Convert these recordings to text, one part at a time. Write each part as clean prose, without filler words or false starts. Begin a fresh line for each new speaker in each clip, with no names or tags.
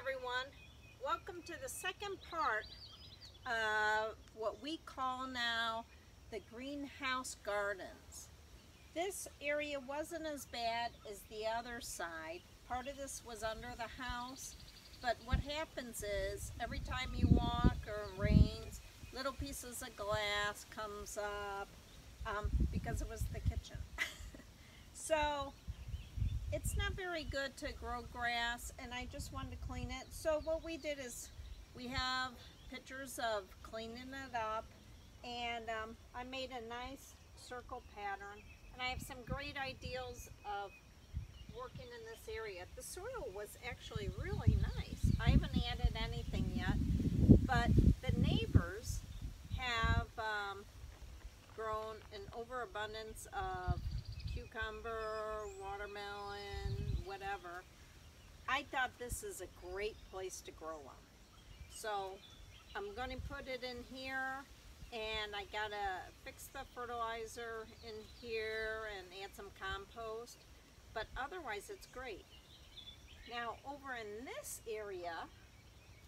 everyone. Welcome to the second part of what we call now the greenhouse gardens. This area wasn't as bad as the other side. Part of this was under the house, but what happens is every time you walk or it rains, little pieces of glass comes up because it was the kitchen. So it's not very good to grow grass, and I just wanted to clean it. So what we did is we have pictures of cleaning it up, and I made a nice circle pattern, and I have some great ideas of working in this area. The soil was actually really nice. I haven't added anything yet, but the neighbors have grown an overabundance of cucumber, watermelon, whatever. I thought this is a great place to grow them. So I'm going to put it in here, and I gotta fix the fertilizer in here and add some compost, but otherwise it's great. Now over in this area,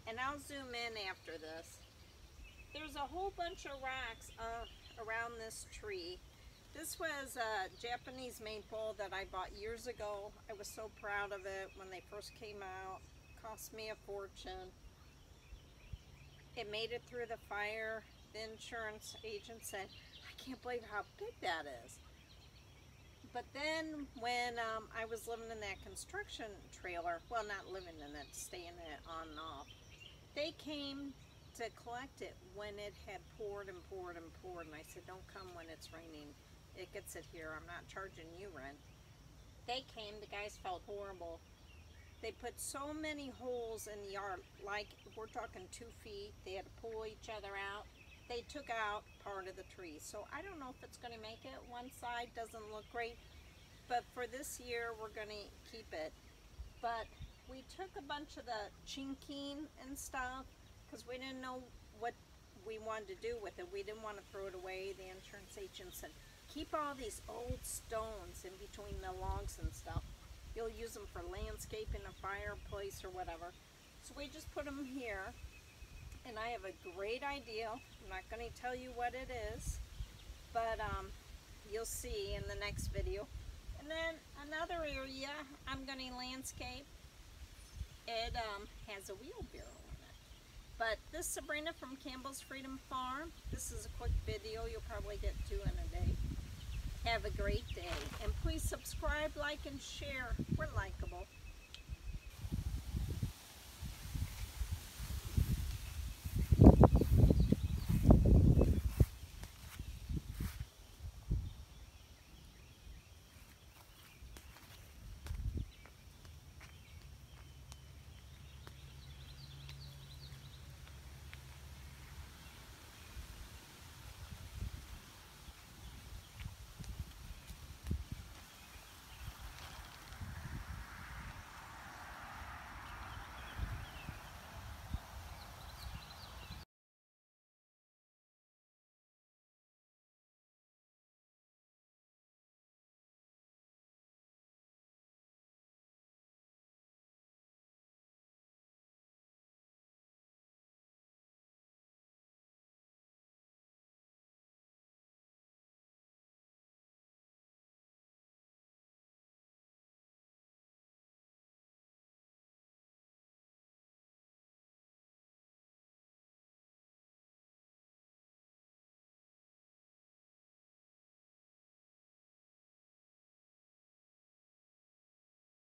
and I'll zoom in after this, there's a whole bunch of rocks around this tree. This was a Japanese maple that I bought years ago. I was so proud of it when they first came out. It cost me a fortune. It made it through the fire. The insurance agent said, "I can't believe how big that is." But then when I was living in that construction trailer, well, not living in it, staying in it on and off, they came to collect it when it had poured and poured and poured, and I said, "Don't come when it's raining. It could sit here. I'm not charging you rent." They came. The guys felt horrible. They put so many holes in the yard, like we're talking 2 feet. They had to pull each other out. They took out part of the tree. So I don't know if it's going to make it. One side doesn't look great, but for this year we're going to keep it. But we took a bunch of the chinking and stuff because we didn't know what we wanted to do with it. We didn't want to throw it away. The insurance agent said, "Keep all these old stones in between the logs and stuff. You'll use them for landscaping, a fireplace, or whatever." So we just put them here, and I have a great idea. I'm not going to tell you what it is, but you'll see in the next video. And then another area I'm going to landscape. It has a wheelbarrow in it. But this is Sabrina from Campbell's Freedom Farm. This is a quick video. You'll probably get 2 in a day. Have a great day, and please subscribe, like, and share. We're likable.